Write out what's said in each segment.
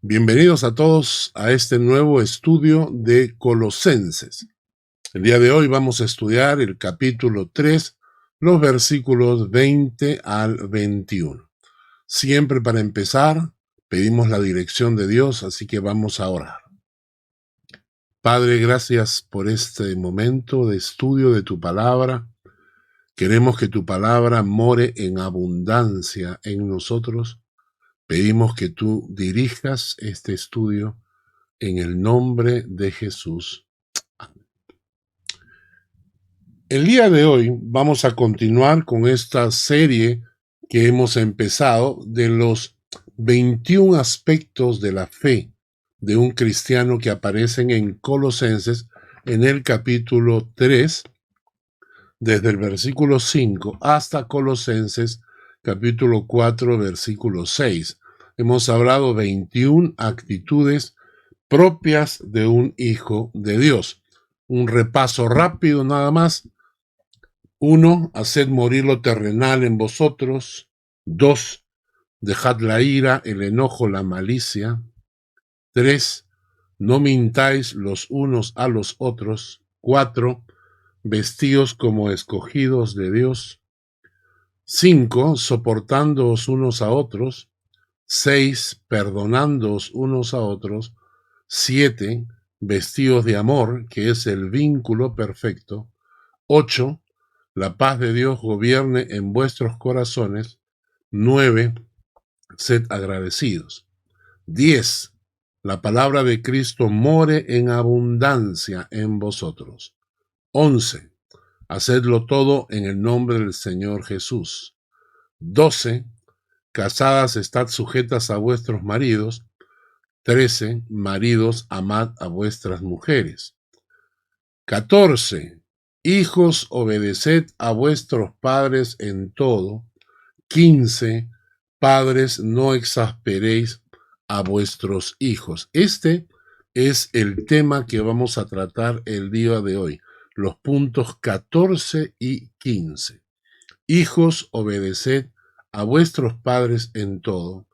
Bienvenidos a todos a este nuevo estudio de Colosenses. El día de hoy vamos a estudiar el capítulo 3, los versículos 20 al 21. Siempre para empezar, pedimos la dirección de Dios, así que vamos a orar. Padre, gracias por este momento de estudio de tu palabra. Queremos que tu palabra more en abundancia en nosotros. Pedimos que tú dirijas este estudio en el nombre de Jesús. Amén. El día de hoy vamos a continuar con esta serie que hemos empezado de los 21 aspectos de la fe de un cristiano que aparecen en Colosenses en el capítulo 3, desde el versículo 5 hasta Colosenses capítulo 4, versículo 6. Hemos hablado 21 actitudes propias de un hijo de Dios. Un repaso rápido nada más. 1. Haced morir lo terrenal en vosotros. 2. Dejad la ira, el enojo, la malicia. 3. No mintáis los unos a los otros. 4. Vestíos como escogidos de Dios. 5. Soportándoos unos a otros. 6. Perdonándoos unos a otros. 7. Vestíos de amor, que es el vínculo perfecto. 8. La paz de Dios gobierne en vuestros corazones. 9. Sed agradecidos. 10. La palabra de Cristo more en abundancia en vosotros. 11. Hacedlo todo en el nombre del Señor Jesús. 12. Casadas, estad sujetas a vuestros maridos. 13. Maridos, amad a vuestras mujeres. 14. Hijos, obedeced a vuestros padres en todo. 15. Padres, no exasperéis a vuestros hijos. Este es el tema que vamos a tratar el día de hoy. Los puntos 14 y 15. Hijos, obedeced a vuestros padres en todo.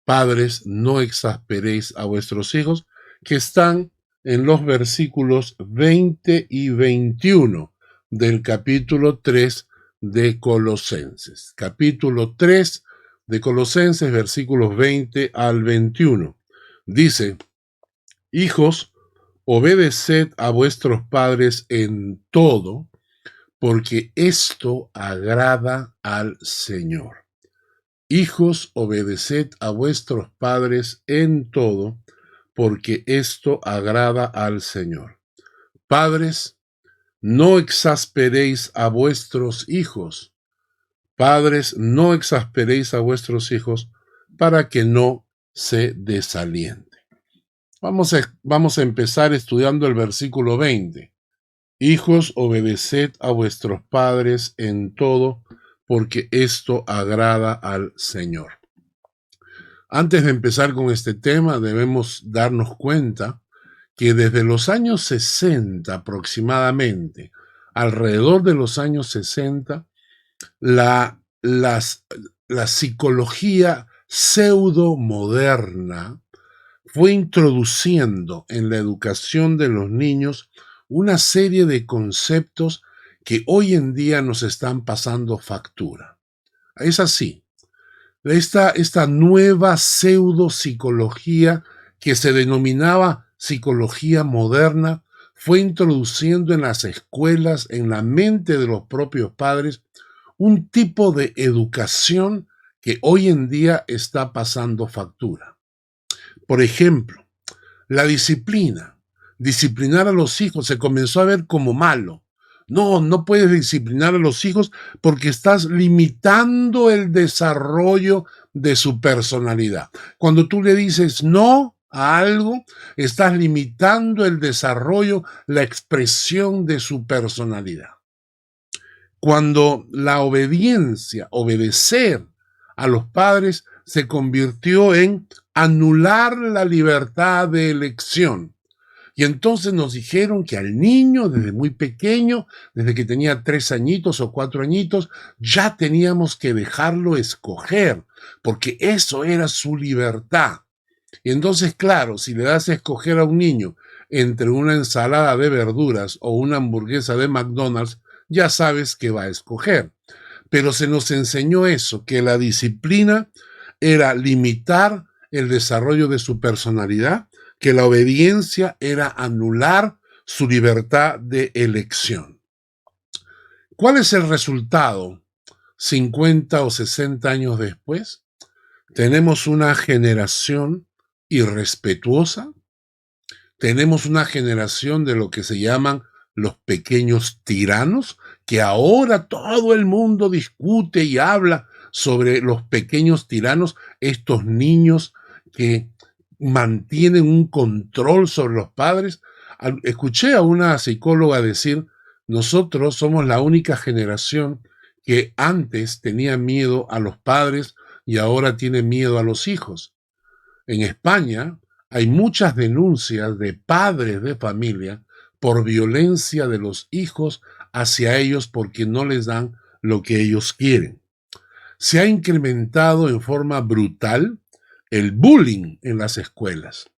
Padres, no exasperéis a vuestros hijos, que están en los versículos 20 y 21 del capítulo 3 de Colosenses. Capítulo 3 de Colosenses, versículos 20 al 21. Dice: Hijos, obedeced a vuestros padres en todo, porque esto agrada al Señor. Hijos, obedeced a vuestros padres en todo, porque esto agrada al Señor. Padres, no exasperéis a vuestros hijos. Padres, no exasperéis a vuestros hijos para que no se desaliente. Vamos a empezar estudiando el versículo 20. Hijos, obedeced a vuestros padres en todo, porque esto agrada al Señor. Antes de empezar con este tema, debemos darnos cuenta que desde los años 60 aproximadamente, alrededor de los años 60, la psicología pseudo-moderna fue introduciendo en la educación de los niños una serie de conceptos que hoy en día nos están pasando factura. Es así. Esta nueva pseudo-psicología que se denominaba psicología moderna fue introduciendo en las escuelas, en la mente de los propios padres, un tipo de educación que hoy en día está pasando factura. Por ejemplo, la disciplina. Disciplinar a los hijos se comenzó a ver como malo. No puedes disciplinar a los hijos porque estás limitando el desarrollo de su personalidad. Cuando tú le dices no a algo, estás limitando el desarrollo, la expresión de su personalidad. Cuando la obediencia, obedecer a los padres, se convirtió en anular la libertad de elección. Y entonces nos dijeron que al niño, desde muy pequeño, desde que tenía 3 añitos o 4 añitos, ya teníamos que dejarlo escoger, porque eso era su libertad. Y entonces, claro, si le das a escoger a un niño entre una ensalada de verduras o una hamburguesa de McDonald's, ya sabes qué va a escoger. Pero se nos enseñó eso, que la disciplina era limitar el desarrollo de su personalidad, que la obediencia era anular su libertad de elección. ¿Cuál es el resultado 50 o 60 años después? Tenemos una generación irrespetuosa, tenemos una generación de lo que se llaman los pequeños tiranos, que ahora todo el mundo discute y habla sobre los pequeños tiranos, estos niños que mantienen un control sobre los padres. Escuché a una psicóloga decir, nosotros somos la única generación que antes tenía miedo a los padres y ahora tiene miedo a los hijos. En España hay muchas denuncias de padres de familia por violencia de los hijos hacia ellos porque no les dan lo que ellos quieren. Se ha incrementado en forma brutal el bullying en las escuelas.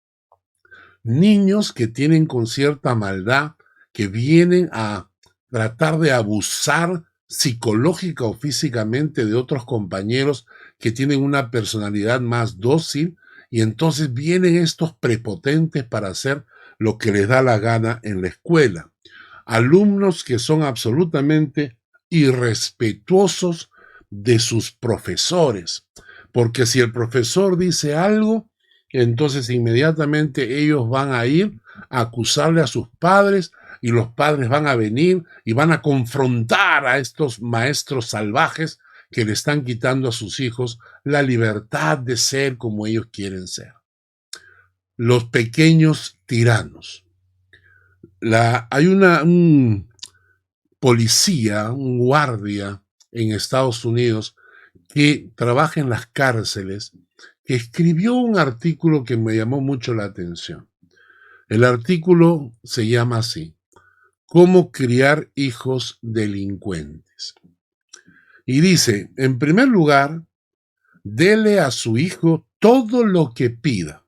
Niños que tienen con cierta maldad, que vienen a tratar de abusar psicológica o físicamente de otros compañeros que tienen una personalidad más dócil, y entonces vienen estos prepotentes para hacer lo que les da la gana en la escuela. Alumnos que son absolutamente irrespetuosos de sus profesores, porque si el profesor dice algo, entonces inmediatamente ellos van a ir a acusarle a sus padres y los padres van a venir y van a confrontar a estos maestros salvajes que le están quitando a sus hijos la libertad de ser como ellos quieren ser. Los pequeños tiranos. Hay un policía, un guardia en Estados Unidos que trabaja en las cárceles, que escribió un artículo que me llamó mucho la atención. El artículo se llama así: ¿Cómo criar hijos delincuentes? Y dice, en primer lugar, dele a su hijo todo lo que pida.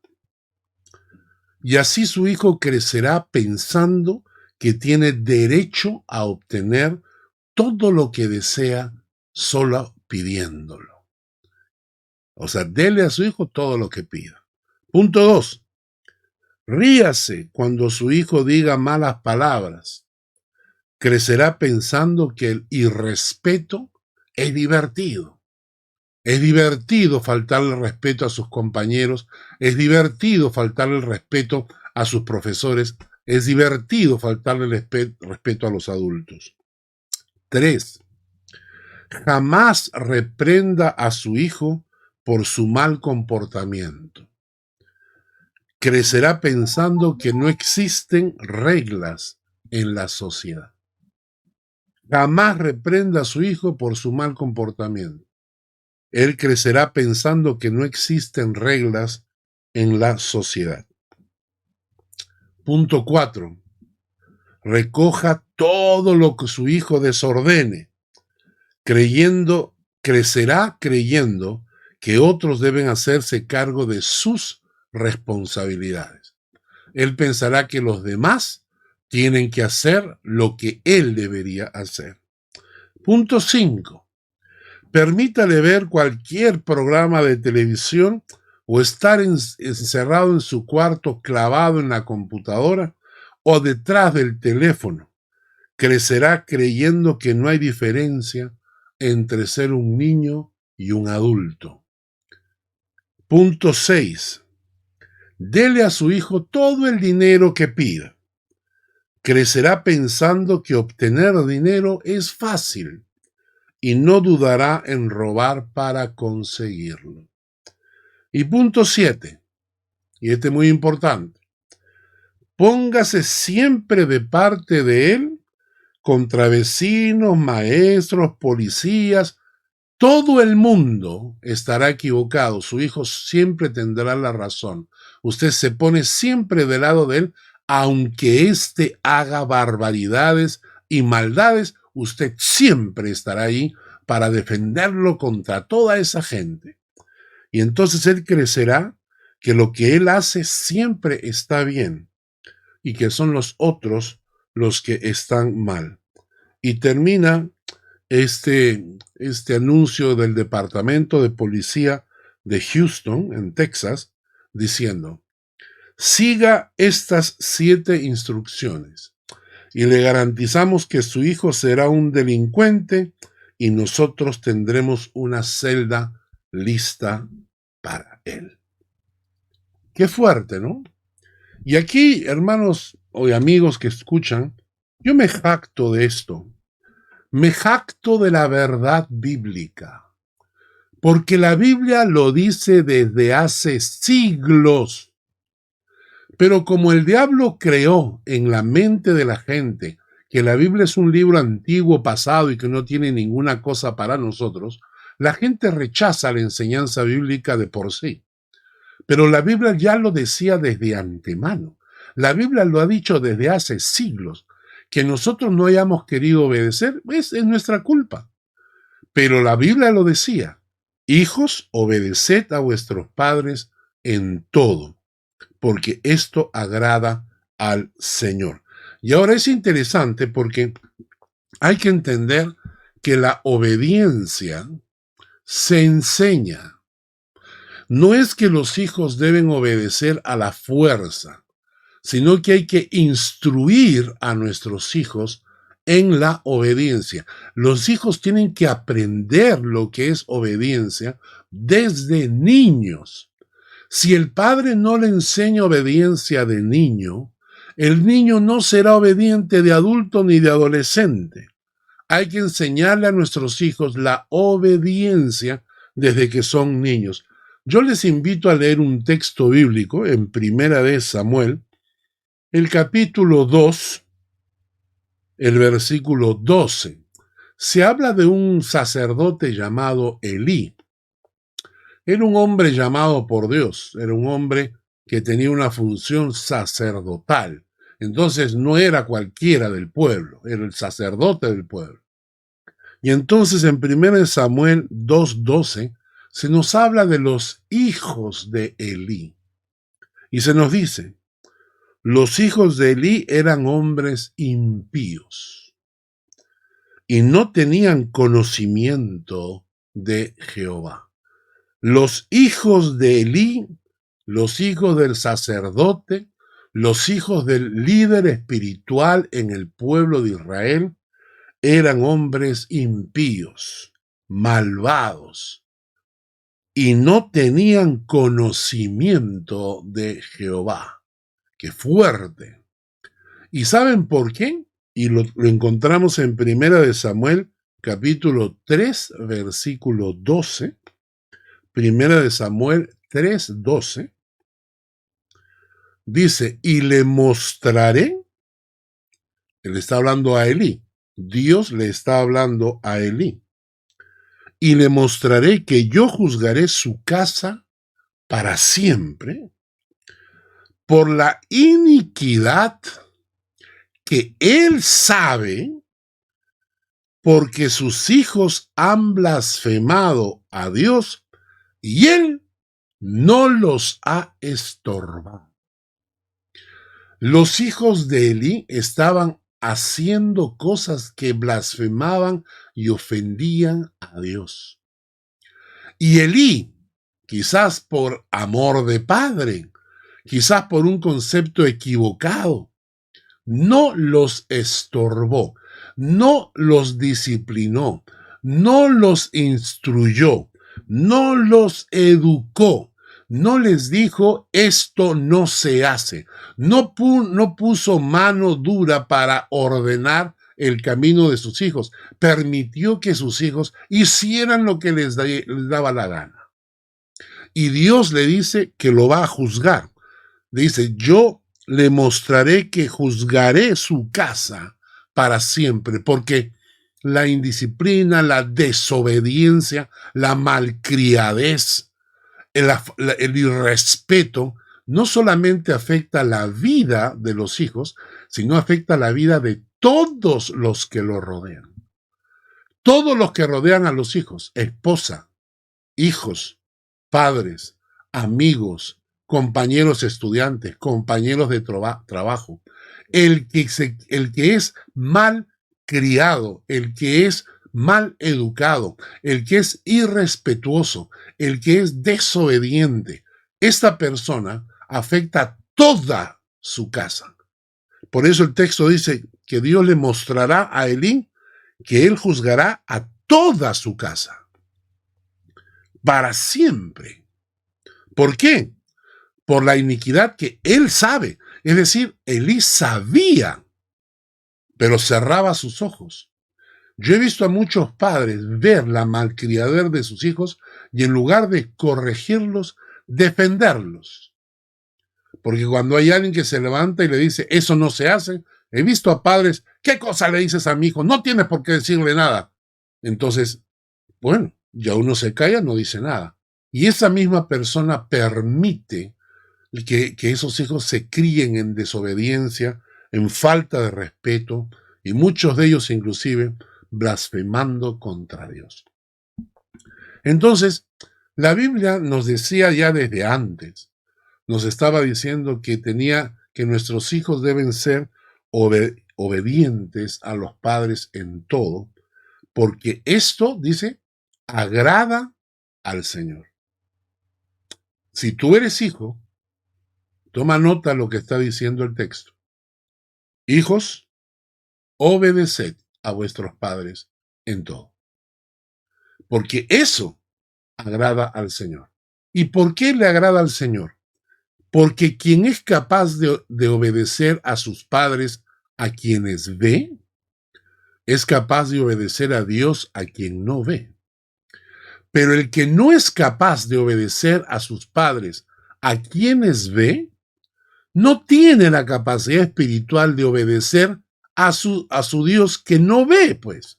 Y así su hijo crecerá pensando que tiene derecho a obtener todo lo que desea solo pidiéndolo. O sea, dele a su hijo todo lo que pida. Punto 2. Ríase cuando su hijo diga malas palabras. Crecerá pensando que el irrespeto es divertido. Es divertido faltarle respeto a sus compañeros, es divertido faltarle el respeto a sus profesores, es divertido faltarle respeto a los adultos. 3. Jamás reprenda a su hijo por su mal comportamiento. Crecerá pensando que no existen reglas en la sociedad. Jamás reprenda a su hijo por su mal comportamiento. Él crecerá pensando que no existen reglas en la sociedad. Punto 4. Recoja todo lo que su hijo desordene, crecerá creyendo que otros deben hacerse cargo de sus responsabilidades. Él pensará que los demás tienen que hacer lo que él debería hacer. Punto 5. Permítale ver cualquier programa de televisión o estar encerrado en su cuarto clavado en la computadora o detrás del teléfono. Crecerá creyendo que no hay diferencia entre ser un niño y un adulto. Punto 6. Dele a su hijo todo el dinero que pida. Crecerá pensando que obtener dinero es fácil y no dudará en robar para conseguirlo. Y punto 7, y este es muy importante, póngase siempre de parte de él contra vecinos, maestros, policías. Todo el mundo estará equivocado, su hijo siempre tendrá la razón. Usted se pone siempre del lado de él, aunque éste haga barbaridades y maldades, usted siempre estará ahí para defenderlo contra toda esa gente. Y entonces él crecerá que lo que él hace siempre está bien y que son los otros los que están mal. Y termina este anuncio del Departamento de Policía de Houston, en Texas, diciendo: siga estas 7 instrucciones y le garantizamos que su hijo será un delincuente y nosotros tendremos una celda lista para él. Qué fuerte, ¿no? Y aquí, hermanos o amigos que escuchan, yo me jacto de esto. Me jacto de la verdad bíblica, porque la Biblia lo dice desde hace siglos. Pero como el diablo creó en la mente de la gente que la Biblia es un libro antiguo, pasado y que no tiene ninguna cosa para nosotros, la gente rechaza la enseñanza bíblica de por sí. Pero la Biblia ya lo decía desde antemano. La Biblia lo ha dicho desde hace siglos. Que nosotros no hayamos querido obedecer es nuestra culpa. Pero la Biblia lo decía: hijos, obedeced a vuestros padres en todo, porque esto agrada al Señor. Y ahora es interesante porque hay que entender que la obediencia se enseña. No es que los hijos deben obedecer a la fuerza, sino que hay que instruir a nuestros hijos en la obediencia. Los hijos tienen que aprender lo que es obediencia desde niños. Si el padre no le enseña obediencia de niño, el niño no será obediente de adulto ni de adolescente. Hay que enseñarle a nuestros hijos la obediencia desde que son niños. Yo les invito a leer un texto bíblico en Primera de Samuel, el capítulo 2, el versículo 12. Se habla de un sacerdote llamado Elí. Era un hombre llamado por Dios, era un hombre que tenía una función sacerdotal. Entonces no era cualquiera del pueblo, era el sacerdote del pueblo. Y entonces en 1 Samuel 2:12 se nos habla de los hijos de Elí. Y se nos dice: los hijos de Elí eran hombres impíos y no tenían conocimiento de Jehová. Los hijos de Elí, los hijos del sacerdote, los hijos del líder espiritual en el pueblo de Israel, eran hombres impíos, malvados, y no tenían conocimiento de Jehová. ¡Qué fuerte! ¿Y saben por qué? Y lo encontramos en 1 Samuel, capítulo 3, versículo 12. 1 Samuel 3:12. Dice: y le mostraré, él está hablando a Elí, Dios le está hablando a Elí, y le mostraré que yo juzgaré su casa para siempre por la iniquidad que él sabe, porque sus hijos han blasfemado a Dios y él no los ha estorbado. Los hijos de Elí estaban haciendo cosas que blasfemaban y ofendían a Dios. Y Elí, quizás por amor de padre, quizás por un concepto equivocado, no los estorbó, no los disciplinó, no los instruyó, no los educó. No les dijo: esto no se hace. No puso mano dura para ordenar el camino de sus hijos. Permitió que sus hijos hicieran lo que les daba la gana. Y Dios le dice que lo va a juzgar. Dice: yo le mostraré que juzgaré su casa para siempre, porque la indisciplina, la desobediencia, la malcriadez, el irrespeto no solamente afecta la vida de los hijos, sino afecta la vida de todos los que lo rodean. Todos los que rodean a los hijos: esposa, hijos, padres, amigos, compañeros estudiantes, compañeros de trabajo. El que es mal criado, el que es mal educado, el que es irrespetuoso, el que es desobediente, esta persona afecta a toda su casa. Por eso el texto dice que Dios le mostrará a Elí que él juzgará a toda su casa para siempre. ¿Por qué? Por la iniquidad que él sabe. Es decir, Elí sabía, pero cerraba sus ojos. Yo he visto a muchos padres ver la malcriadera de sus hijos y en lugar de corregirlos, defenderlos. Porque cuando hay alguien que se levanta y le dice, eso no se hace, he visto a padres, ¿qué cosa le dices a mi hijo? No tienes por qué decirle nada. Entonces, bueno, ya uno se calla, no dice nada. Y esa misma persona permite que esos hijos se críen en desobediencia, en falta de respeto, y muchos de ellos inclusive blasfemando contra Dios. Entonces, la Biblia nos decía ya desde antes, nos estaba diciendo que nuestros hijos deben ser obedientes a los padres en todo, porque esto, dice, agrada al Señor. Si tú eres hijo, toma nota de lo que está diciendo el texto. Hijos, obedeced a vuestros padres en todo, porque eso agrada al Señor. ¿Y por qué le agrada al Señor? Porque quien es capaz de obedecer a sus padres, a quienes ve, es capaz de obedecer a Dios a quien no ve. Pero el que no es capaz de obedecer a sus padres, a quienes ve, no tiene la capacidad espiritual de obedecer a su Dios que no ve, pues.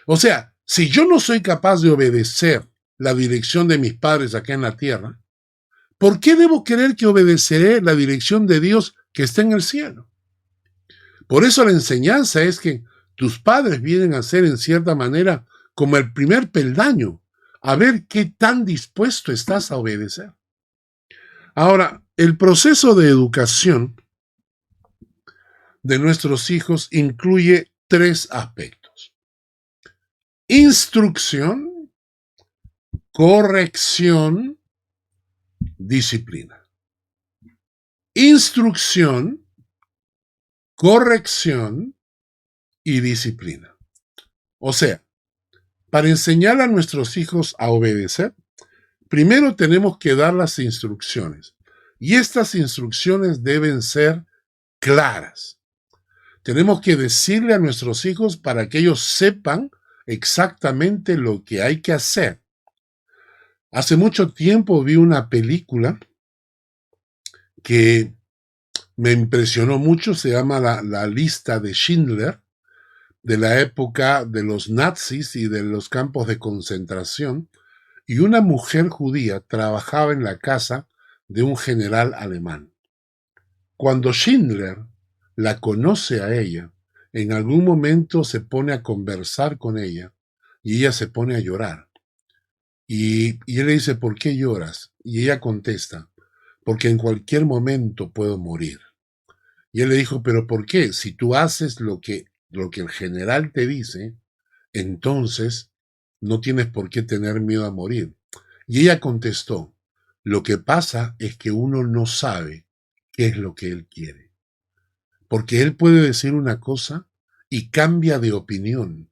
O sea, si yo no soy capaz de obedecer la dirección de mis padres acá en la tierra, ¿por qué debo creer que obedeceré la dirección de Dios que está en el cielo? Por eso la enseñanza es que tus padres vienen a ser en cierta manera como el primer peldaño, a ver qué tan dispuesto estás a obedecer. Ahora, el proceso de educación de nuestros hijos incluye 3 aspectos: instrucción, corrección, disciplina. Instrucción, corrección y disciplina. O sea, para enseñar a nuestros hijos a obedecer, primero tenemos que dar las instrucciones. Y estas instrucciones deben ser claras. Tenemos que decirle a nuestros hijos para que ellos sepan exactamente lo que hay que hacer. Hace mucho tiempo vi una película que me impresionó mucho, se llama la lista de Schindler, de la época de los nazis y de los campos de concentración, y una mujer judía trabajaba en la casa de un general alemán. Cuando Schindler la conoce a ella, en algún momento se pone a conversar con ella y ella se pone a llorar. Y él le dice, ¿por qué lloras? Y ella contesta, porque en cualquier momento puedo morir. Y él le dijo, ¿pero por qué? Si tú haces lo que el general te dice, entonces no tienes por qué tener miedo a morir. Y ella contestó, lo que pasa es que uno no sabe qué es lo que él quiere. Porque él puede decir una cosa y cambia de opinión.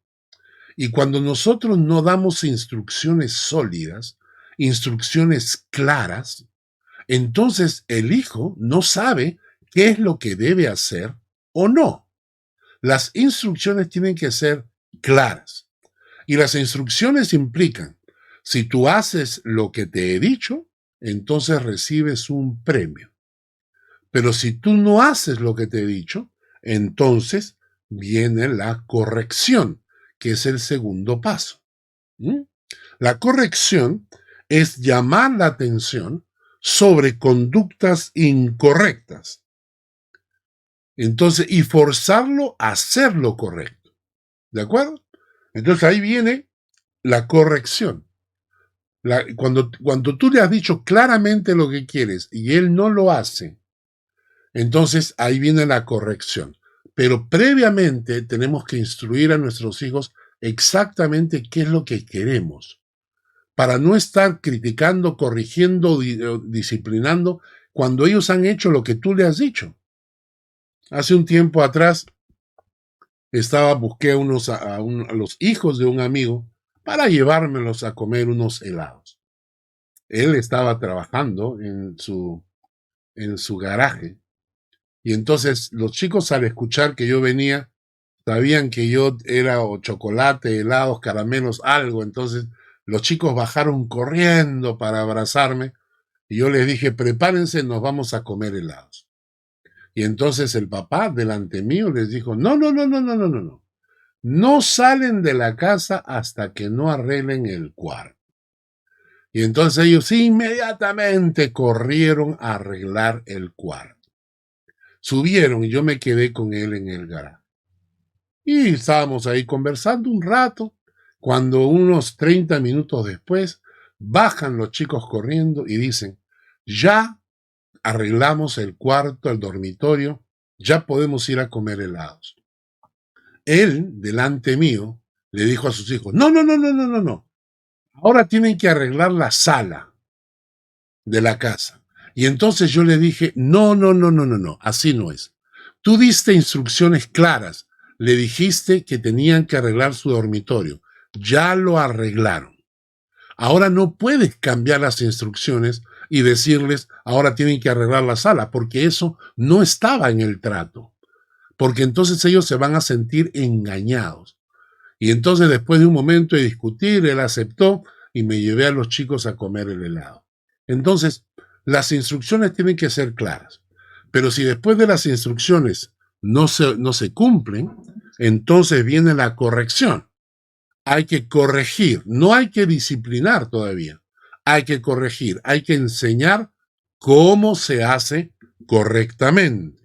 Y cuando nosotros no damos instrucciones sólidas, instrucciones claras, entonces el hijo no sabe qué es lo que debe hacer o no. Las instrucciones tienen que ser claras. Y las instrucciones implican, si tú haces lo que te he dicho, entonces recibes un premio. Pero si tú no haces lo que te he dicho, entonces viene la corrección, que es el segundo paso. La corrección es llamar la atención sobre conductas incorrectas. Entonces, y forzarlo a hacer lo correcto. ¿De acuerdo? Entonces ahí viene la corrección. Cuando tú le has dicho claramente lo que quieres y él no lo hace, entonces ahí viene la corrección. Pero previamente tenemos que instruir a nuestros hijos exactamente qué es lo que queremos, para no estar criticando, corrigiendo, disciplinando, cuando ellos han hecho lo que tú le has dicho. Hace un tiempo atrás busqué a los hijos de un amigo para llevármelos a comer unos helados. Él estaba trabajando en su garaje y entonces los chicos, al escuchar que yo venía, sabían que yo era o chocolate, helados, caramelos, algo. Entonces los chicos bajaron corriendo para abrazarme y yo les dije, prepárense, nos vamos a comer helados. Y entonces el papá delante mío les dijo, no, no, no, no, no, no, no, no. No salen de la casa hasta que no arreglen el cuarto. Y entonces ellos inmediatamente corrieron a arreglar el cuarto. Subieron y yo me quedé con él en el garaje. Y estábamos ahí conversando un rato, cuando unos 30 minutos después bajan los chicos corriendo y dicen, ya arreglamos el cuarto, el dormitorio, ya podemos ir a comer helados. Él, delante mío, le dijo a sus hijos, no, no, no, no, no, no, no. Ahora tienen que arreglar la sala de la casa. Y entonces yo le dije, no, no, no, no, no, no, así no es. Tú diste instrucciones claras, le dijiste que tenían que arreglar su dormitorio. Ya lo arreglaron. Ahora no puedes cambiar las instrucciones y decirles, ahora tienen que arreglar la sala, porque eso no estaba en el trato. Porque entonces ellos se van a sentir engañados. Y entonces, después de un momento de discutir, él aceptó y me llevé a los chicos a comer el helado. Entonces, las instrucciones tienen que ser claras. Pero si después de las instrucciones no se cumplen, entonces viene la corrección. Hay que corregir, no hay que disciplinar todavía. Hay que corregir, hay que enseñar cómo se hace correctamente.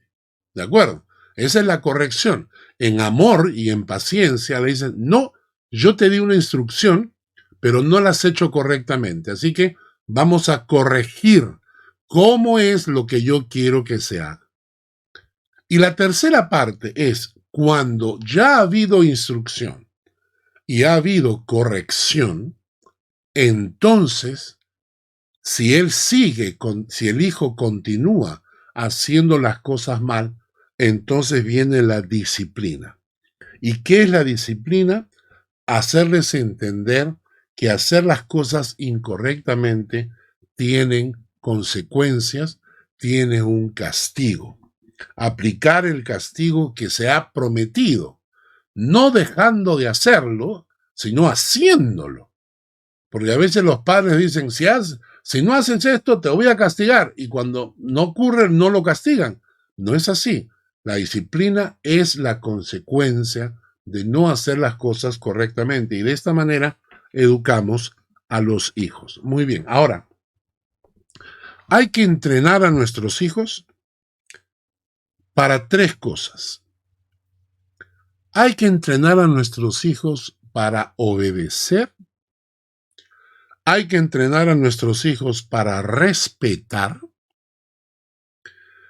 ¿De acuerdo? Esa es la corrección. En amor y en paciencia le dicen, no, yo te di una instrucción, pero no la has hecho correctamente. Así que vamos a corregir cómo es lo que yo quiero que se haga. Y la tercera parte es cuando ya ha habido instrucción y ha habido corrección, entonces, si si el hijo continúa haciendo las cosas mal, entonces viene la disciplina. ¿Y qué es la disciplina? Hacerles entender que hacer las cosas incorrectamente tienen consecuencias, tiene un castigo. Aplicar el castigo que se ha prometido, no dejando de hacerlo, sino haciéndolo. Porque a veces los padres dicen, si no haces esto, te voy a castigar. Y cuando no ocurre, no lo castigan. No es así. La disciplina es la consecuencia de no hacer las cosas correctamente. Y de esta manera educamos a los hijos. Muy bien. Ahora, hay que entrenar a nuestros hijos para tres cosas. Hay que entrenar a nuestros hijos para obedecer. Hay que entrenar a nuestros hijos para respetar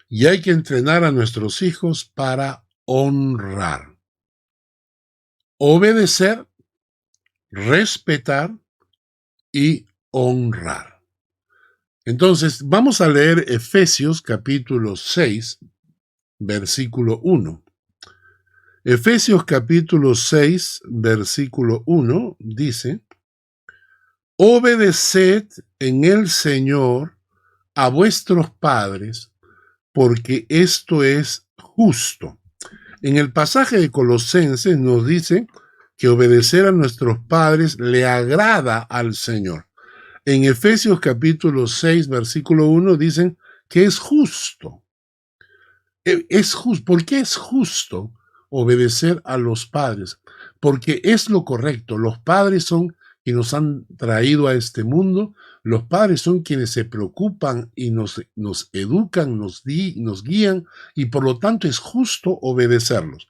y hay que entrenar a nuestros hijos para honrar. Obedecer, respetar y honrar. Entonces, vamos a leer Efesios capítulo 6, versículo 1. Efesios capítulo 6, versículo 1 dice, obedeced en el Señor a vuestros padres, porque esto es justo. En el pasaje de Colosenses nos dice que obedecer a nuestros padres le agrada al Señor. En Efesios capítulo 6, versículo 1 dicen que es justo. Es justo. ¿Por qué es justo obedecer a los padres? Porque es lo correcto. Los padres son quienes nos han traído a este mundo. Los padres son quienes se preocupan y nos educan, nos guían, y por lo tanto es justo obedecerlos.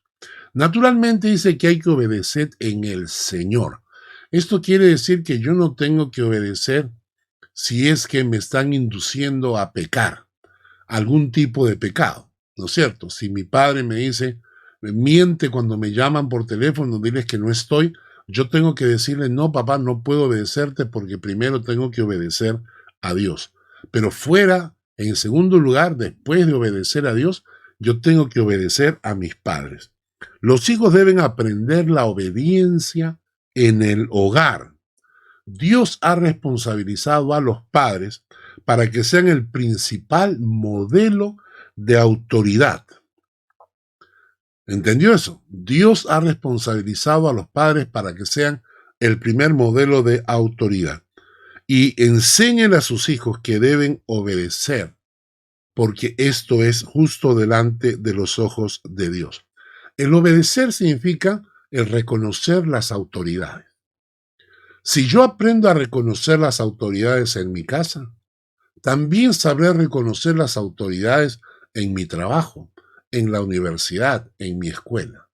Naturalmente dice que hay que obedecer en el Señor. Esto quiere decir que yo no tengo que obedecer si es que me están induciendo a pecar, algún tipo de pecado, ¿no es cierto? Si mi padre me dice, me miente cuando me llaman por teléfono, diles que no estoy, yo tengo que decirle, no, papá, no puedo obedecerte porque primero tengo que obedecer a Dios. Pero fuera, en segundo lugar, después de obedecer a Dios, yo tengo que obedecer a mis padres. Los hijos deben aprender la obediencia en el hogar. Dios ha responsabilizado a los padres para que sean el principal modelo de autoridad. ¿Entendió eso? Dios ha responsabilizado a los padres para que sean el primer modelo de autoridad. Y enseñen a sus hijos que deben obedecer, porque esto es justo delante de los ojos de Dios. El obedecer significa el reconocer las autoridades. Si yo aprendo a reconocer las autoridades en mi casa, también sabré reconocer las autoridades en mi trabajo, en la universidad, en mi escuela.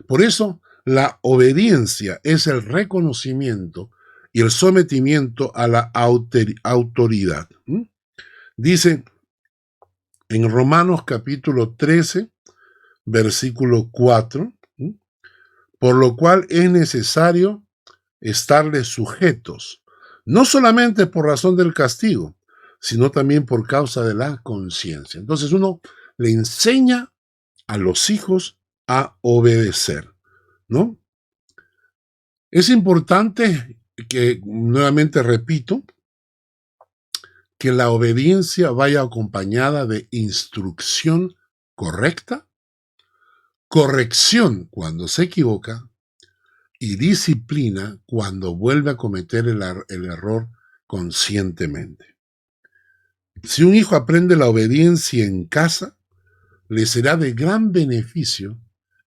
Por eso, la obediencia es el reconocimiento y el sometimiento a la autoridad. Dice en Romanos capítulo 13, versículo 4, por lo cual es necesario estarles sujetos, no solamente por razón del castigo, sino también por causa de la conciencia. Entonces uno le enseña a los hijos a obedecer, ¿no? Es importante que, nuevamente repito, que la obediencia vaya acompañada de instrucción correcta, corrección cuando se equivoca y disciplina cuando vuelve a cometer el error conscientemente. Si un hijo aprende la obediencia en casa, le será de gran beneficio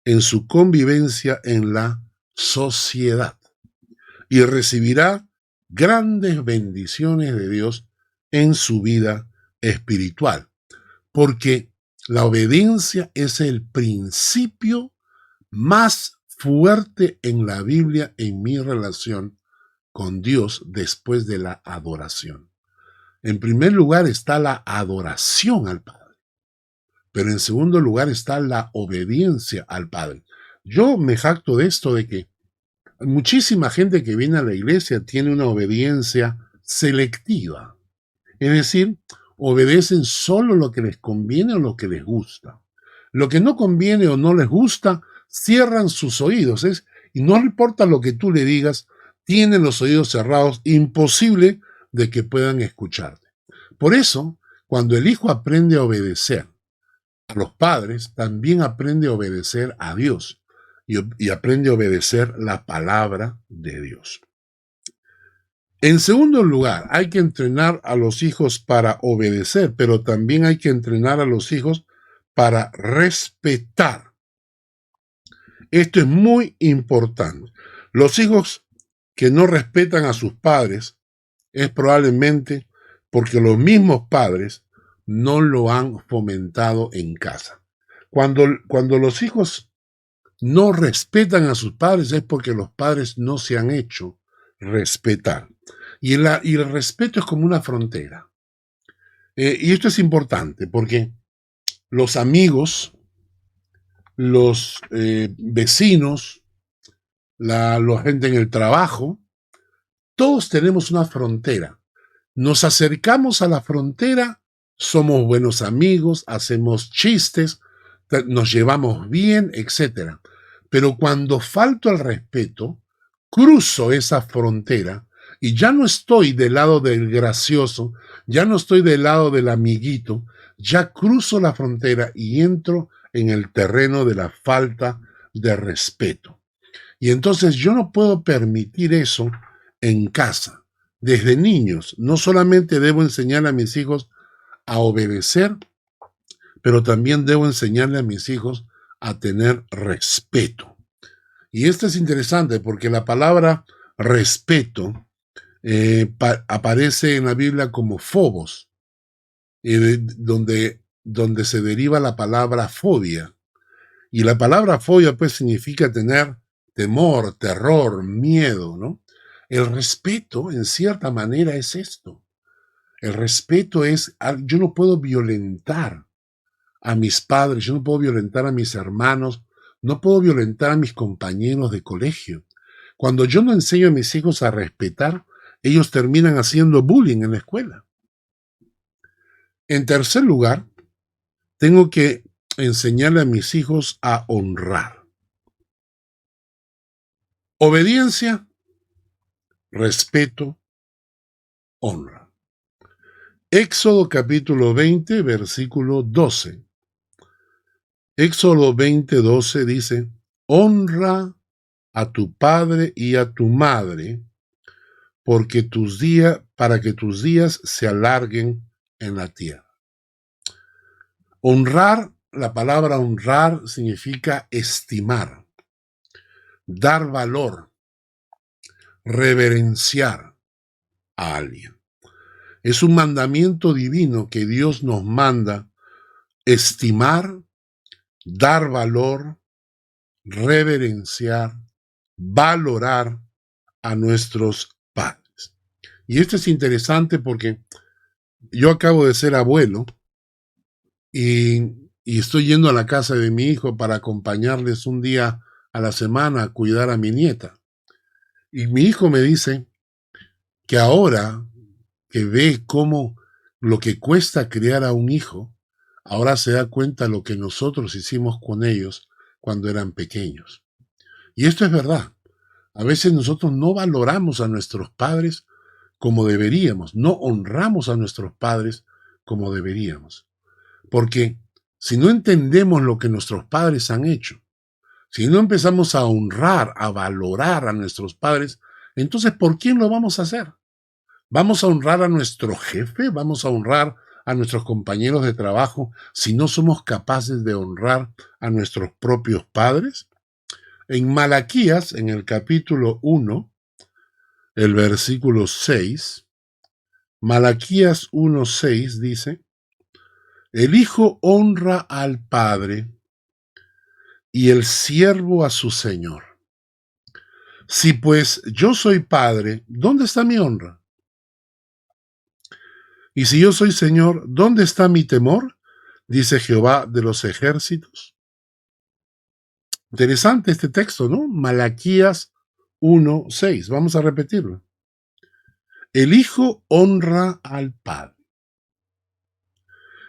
en su convivencia en la sociedad y recibirá grandes bendiciones de Dios en su vida espiritual, porque la obediencia es el principio más fuerte en la Biblia en mi relación con Dios después de la adoración. En primer lugar está la adoración al Padre, pero en segundo lugar está la obediencia al Padre. Yo me jacto de esto, de que muchísima gente que viene a la iglesia tiene una obediencia selectiva, es decir, obedecen solo lo que les conviene o lo que les gusta. Lo que no conviene o no les gusta, cierran sus oídos, y no importa lo que tú le digas, tienen los oídos cerrados, imposible de que puedan escucharte. Por eso, cuando el hijo aprende a obedecer a los padres, también aprende a obedecer a Dios y aprende a obedecer la palabra de Dios. En segundo lugar, hay que entrenar a los hijos para obedecer, pero también hay que entrenar a los hijos para respetar. Esto es muy importante. Los hijos que no respetan a sus padres es probablemente porque los mismos padres no lo han fomentado en casa. Cuando los hijos no respetan a sus padres es porque los padres no se han hecho respetar. Y el respeto es como una frontera. Y esto es importante porque los amigos, los vecinos, la gente en el trabajo, todos tenemos una frontera. Nos acercamos a la frontera, somos buenos amigos, hacemos chistes, nos llevamos bien, etc. Pero cuando falto al respeto, cruzo esa frontera y ya no estoy del lado del gracioso, ya no estoy del lado del amiguito, ya cruzo la frontera y entro en el terreno de la falta de respeto. Y entonces yo no puedo permitir eso en casa. Desde niños, no solamente debo enseñar a mis hijos a obedecer, pero también debo enseñarle a mis hijos a tener respeto. Y esto es interesante porque la palabra respeto aparece en la Biblia como phobos, donde se deriva la palabra fobia. Y la palabra fobia pues significa tener temor, terror, miedo, ¿no? El respeto, en cierta manera, es esto. El respeto es, yo no puedo violentar a mis padres, yo no puedo violentar a mis hermanos, no puedo violentar a mis compañeros de colegio. Cuando yo no enseño a mis hijos a respetar, ellos terminan haciendo bullying en la escuela. En tercer lugar, tengo que enseñarle a mis hijos a honrar. Obediencia, respeto, honra. Éxodo capítulo 20, versículo 12. Éxodo 20, 12 dice, honra a tu padre y a tu madre, para que tus días se alarguen en la tierra. Honrar, la palabra honrar significa estimar, dar valor, reverenciar a alguien. Es un mandamiento divino que Dios nos manda estimar, dar valor, reverenciar, valorar a nuestros padres. Y esto es interesante porque yo acabo de ser abuelo y estoy yendo a la casa de mi hijo para acompañarles un día a la semana a cuidar a mi nieta. Y mi hijo me dice que ahora que ve cómo lo que cuesta criar a un hijo, ahora se da cuenta lo que nosotros hicimos con ellos cuando eran pequeños. Y esto es verdad. A veces nosotros no valoramos a nuestros padres como deberíamos, no honramos a nuestros padres como deberíamos. Porque si no entendemos lo que nuestros padres han hecho, si no empezamos a honrar, a valorar a nuestros padres, entonces ¿por quién lo vamos a hacer? ¿Vamos a honrar a nuestro jefe? ¿Vamos a honrar a nuestros compañeros de trabajo si no somos capaces de honrar a nuestros propios padres? En Malaquías, en el capítulo 1, el versículo 6, Malaquías 1:6 dice, el hijo honra al padre y el siervo a su señor. Si pues yo soy padre, ¿dónde está mi honra? Y si yo soy señor, ¿dónde está mi temor? Dice Jehová de los ejércitos. Interesante este texto, ¿no? Malaquías 1:6. Vamos a repetirlo. El hijo honra al padre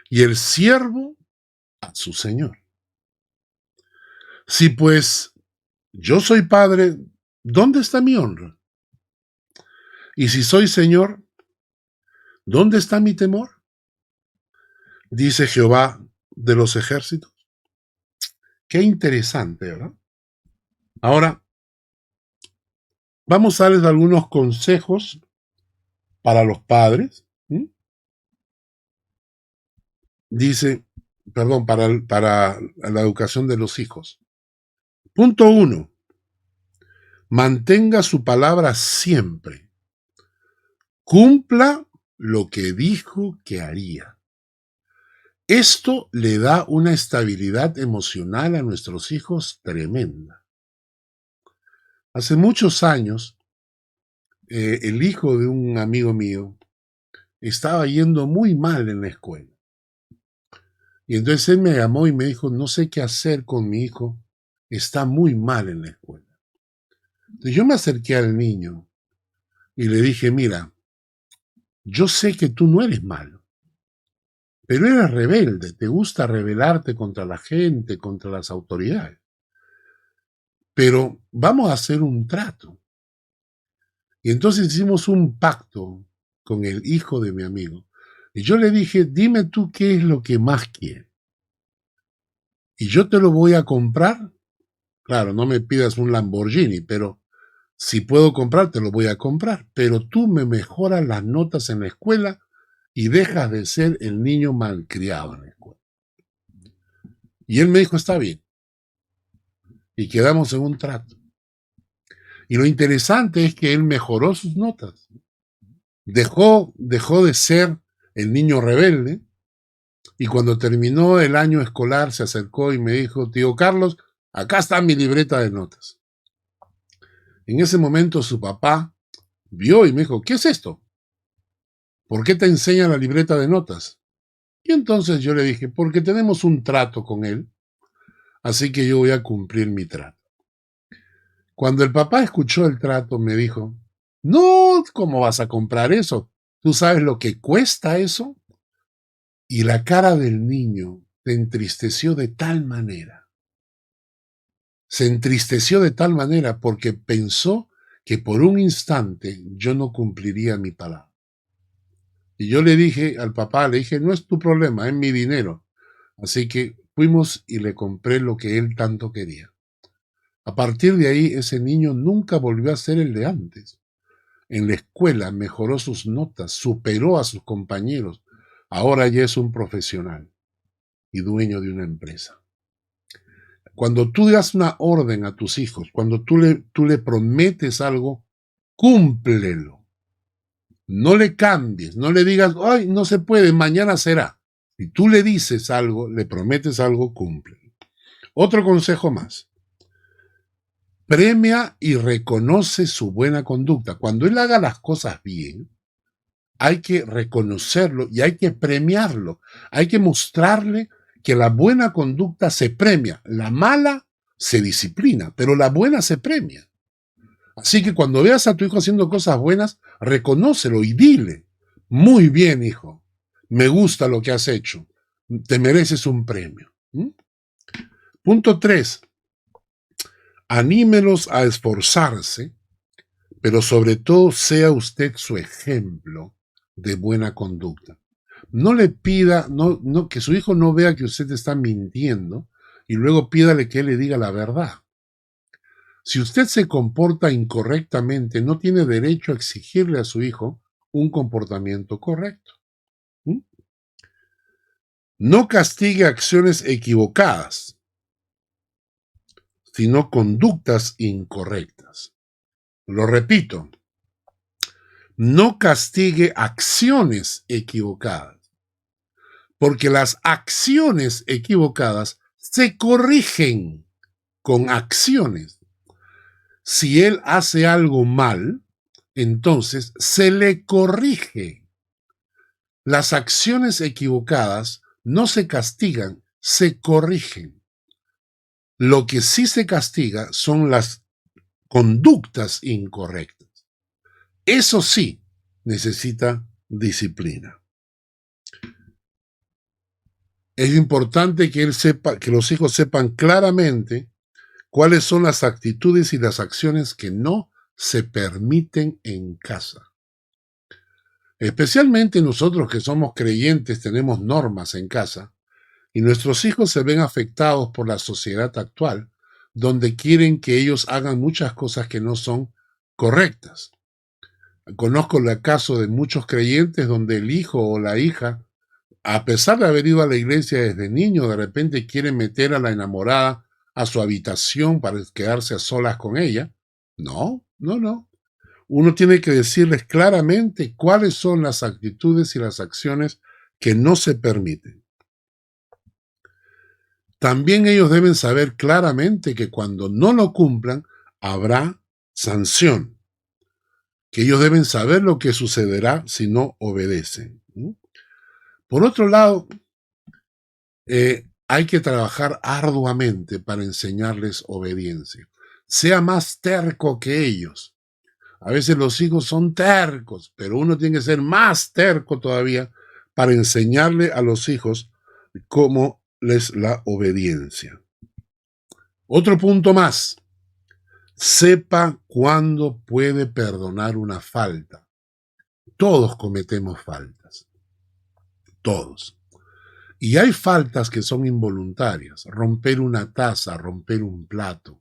y el siervo a su señor. Si pues yo soy padre, ¿dónde está mi honra? Y si soy señor, ¿dónde está mi temor? Dice Jehová de los ejércitos. Qué interesante, ¿verdad? Ahora, vamos a darles algunos consejos para los padres. Dice, perdón, para la educación de los hijos. Punto 1. Mantenga su palabra siempre. Cumpla lo que dijo que haría. Esto le da una estabilidad emocional a nuestros hijos tremenda. Hace muchos años, el hijo de un amigo mío estaba yendo muy mal en la escuela. Y entonces él me llamó y me dijo, no sé qué hacer con mi hijo, está muy mal en la escuela. Entonces yo me acerqué al niño y le dije, mira, yo sé que tú no eres malo, pero eres rebelde, te gusta rebelarte contra la gente, contra las autoridades. Pero vamos a hacer un trato. Y entonces hicimos un pacto con el hijo de mi amigo. Y yo le dije, dime tú qué es lo que más quieres. Y yo te lo voy a comprar. Claro, no me pidas un Lamborghini, pero si puedo comprar, te lo voy a comprar. Pero tú me mejoras las notas en la escuela y dejas de ser el niño malcriado en la escuela. Y él me dijo, está bien. Y quedamos en un trato. Y lo interesante es que él mejoró sus notas. Dejó de ser el niño rebelde. Y cuando terminó el año escolar se acercó y me dijo, tío Carlos, acá está mi libreta de notas. En ese momento su papá vio y me dijo, ¿qué es esto? ¿Por qué te enseña la libreta de notas? Y entonces yo le dije, porque tenemos un trato con él, así que yo voy a cumplir mi trato. Cuando el papá escuchó el trato, me dijo, no, ¿cómo vas a comprar eso? ¿Tú sabes lo que cuesta eso? Y la cara del niño se entristeció de tal manera. Se entristeció de tal manera porque pensó que por un instante yo no cumpliría mi palabra. Y yo le dije al papá, le dije, no es tu problema, es mi dinero. Así que fuimos y le compré lo que él tanto quería. A partir de ahí, ese niño nunca volvió a ser el de antes. En la escuela mejoró sus notas, superó a sus compañeros. Ahora ya es un profesional y dueño de una empresa. Cuando tú das una orden a tus hijos, cuando tú le prometes algo, cúmplelo. No le cambies, no le digas, ay, no se puede, mañana será. Si tú le dices algo, le prometes algo, cumple. Otro consejo más. Premia y reconoce su buena conducta. Cuando él haga las cosas bien, hay que reconocerlo y hay que premiarlo. Hay que mostrarle que la buena conducta se premia. La mala se disciplina, pero la buena se premia. Así que cuando veas a tu hijo haciendo cosas buenas, reconócelo y dile, muy bien, hijo, me gusta lo que has hecho, te mereces un premio. ¿Mm? Punto 3. Anímelos a esforzarse, pero sobre todo sea usted su ejemplo de buena conducta. No le pida, que su hijo no vea que usted está mintiendo y luego pídale que él le diga la verdad. Si usted se comporta incorrectamente, no tiene derecho a exigirle a su hijo un comportamiento correcto. ¿Mm? No castigue acciones equivocadas, sino conductas incorrectas. Lo repito, no castigue acciones equivocadas, porque las acciones equivocadas se corrigen con acciones. Si él hace algo mal, entonces se le corrige. Las acciones equivocadas no se castigan, se corrigen. Lo que sí se castiga son las conductas incorrectas. Eso sí necesita disciplina. Es importante que él sepa, que los hijos sepan claramente cuáles son las actitudes y las acciones que no se permiten en casa. Especialmente nosotros que somos creyentes tenemos normas en casa y nuestros hijos se ven afectados por la sociedad actual, donde quieren que ellos hagan muchas cosas que no son correctas. Conozco el caso de muchos creyentes donde el hijo o la hija, a pesar de haber ido a la iglesia desde niño, de repente quiere meter a la enamorada a su habitación para quedarse a solas con ella. No. Uno tiene que decirles claramente cuáles son las actitudes y las acciones que no se permiten. También ellos deben saber claramente que cuando no lo cumplan, habrá sanción. Que ellos deben saber lo que sucederá si no obedecen. Por otro lado, hay que trabajar arduamente para enseñarles obediencia. Sea más terco que ellos. A veces los hijos son tercos, pero uno tiene que ser más terco todavía para enseñarle a los hijos cómo es la obediencia. Otro punto más. Sepa cuándo puede perdonar una falta. Todos cometemos faltas. Todos. Y hay faltas que son involuntarias. Romper una taza, romper un plato.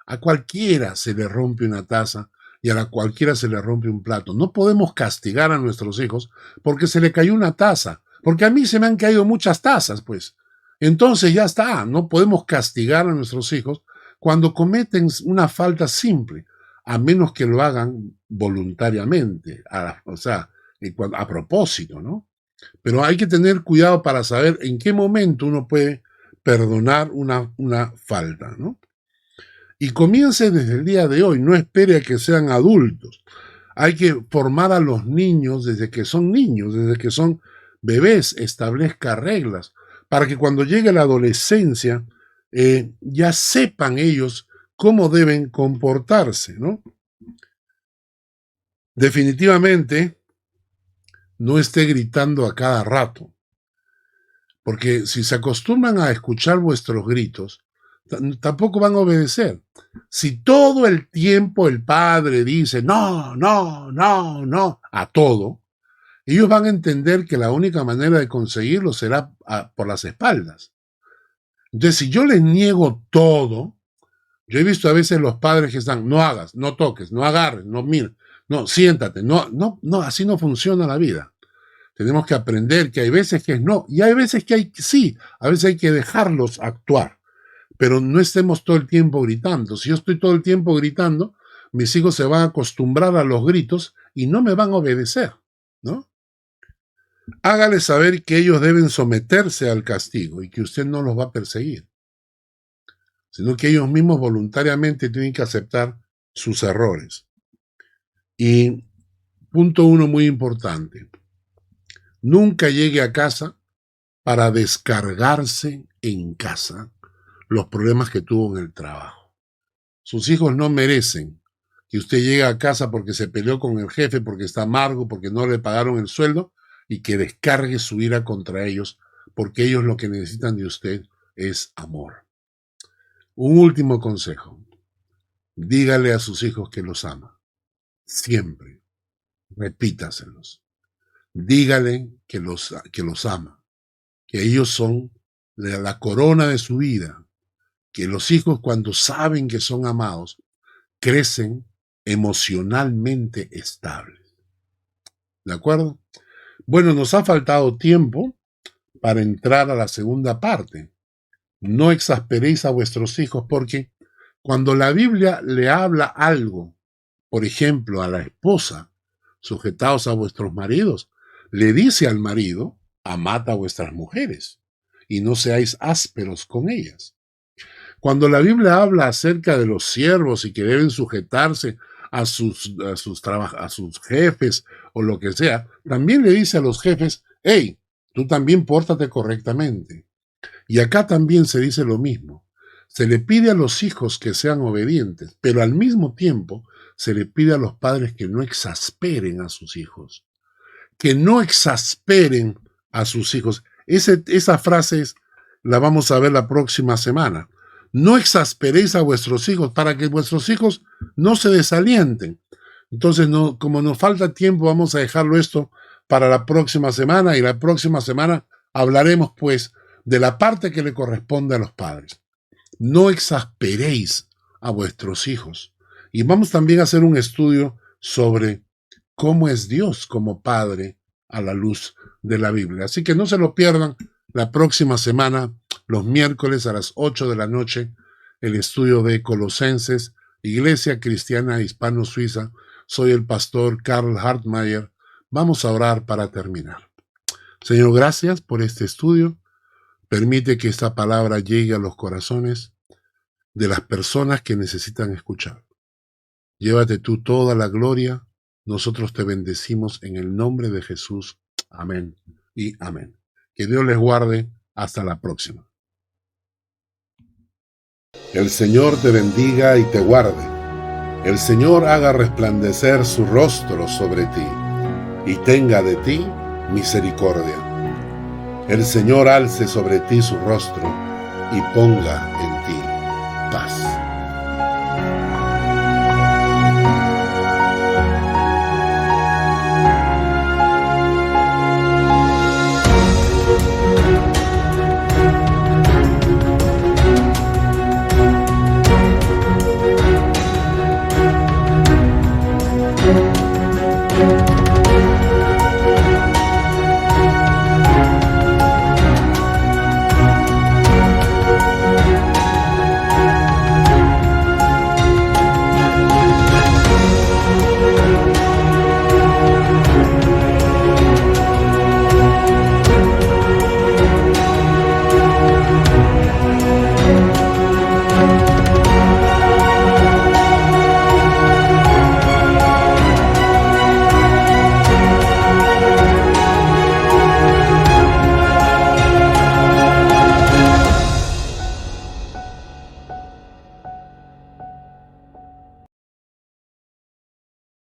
A cualquiera se le rompe una taza y a cualquiera se le rompe un plato. No podemos castigar a nuestros hijos porque se le cayó una taza. Porque a mí se me han caído muchas tazas, pues. Entonces ya está. No podemos castigar a nuestros hijos cuando cometen una falta simple, a menos que lo hagan voluntariamente, a propósito, ¿no? Pero hay que tener cuidado para saber en qué momento uno puede perdonar una falta, ¿no? Y comience desde el día de hoy, no espere a que sean adultos. Hay que formar a los niños, desde que son bebés, establezca reglas, para que cuando llegue la adolescencia ya sepan ellos cómo deben comportarse, ¿no? Definitivamente no esté gritando a cada rato, porque si se acostumbran a escuchar vuestros gritos, tampoco van a obedecer. Si todo el tiempo el padre dice no, no, no, no, a todo, ellos van a entender que la única manera de conseguirlo será por las espaldas. Entonces, si yo les niego todo, yo he visto a veces los padres que están, no hagas, no toques, no agarres, no mires, no, siéntate, no, así no funciona la vida. Tenemos que aprender que hay veces que es no, y hay veces que hay sí, a veces hay que dejarlos actuar, pero no estemos todo el tiempo gritando. Si yo estoy todo el tiempo gritando, mis hijos se van a acostumbrar a los gritos y no me van a obedecer, ¿no? Hágales saber que ellos deben someterse al castigo y que usted no los va a perseguir, sino que ellos mismos voluntariamente tienen que aceptar sus errores. Y punto 1 muy importante, nunca llegue a casa para descargarse en casa los problemas que tuvo en el trabajo. Sus hijos no merecen que usted llegue a casa porque se peleó con el jefe, porque está amargo, porque no le pagaron el sueldo, y que descargue su ira contra ellos, porque ellos lo que necesitan de usted es amor. Un último consejo, dígale a sus hijos que los ama, siempre, repítaselos, dígale que los ama, que ellos son la corona de su vida, que los hijos cuando saben que son amados, crecen emocionalmente estables. ¿De acuerdo? Bueno, nos ha faltado tiempo para entrar a la segunda parte. No exasperéis a vuestros hijos, porque cuando la Biblia le habla algo, por ejemplo, a la esposa, sujetaos a vuestros maridos, le dice al marido, amad a vuestras mujeres y no seáis ásperos con ellas. Cuando la Biblia habla acerca de los siervos y que deben sujetarse a sus jefes o lo que sea, también le dice a los jefes, hey, tú también pórtate correctamente. Y acá también se dice lo mismo. Se le pide a los hijos que sean obedientes, pero al mismo tiempo se le pide a los padres que no exasperen a sus hijos. Que no exasperen a sus hijos. Esa frase la vamos a ver la próxima semana. No exasperéis a vuestros hijos para que vuestros hijos no se desalienten. Entonces, como nos falta tiempo, vamos a dejarlo esto para la próxima semana, y la próxima semana hablaremos pues de la parte que le corresponde a los padres. No exasperéis a vuestros hijos. Y vamos también a hacer un estudio sobre cómo es Dios como Padre a la luz de la Biblia. Así que no se lo pierdan la próxima semana, los miércoles a las 8 de la noche, el estudio de Colosenses, Iglesia Cristiana Hispano-Suiza. Soy el pastor Karl Hartmayer. Vamos a orar para terminar. Señor, gracias por este estudio. Permite que esta palabra llegue a los corazones de las personas que necesitan escuchar. Llévate tú toda la gloria. Nosotros te bendecimos en el nombre de Jesús. Amén y amén. Que Dios les guarde. Hasta la próxima. El Señor te bendiga y te guarde. El Señor haga resplandecer su rostro sobre ti y tenga de ti misericordia. El Señor alce sobre ti su rostro y ponga en ti paz.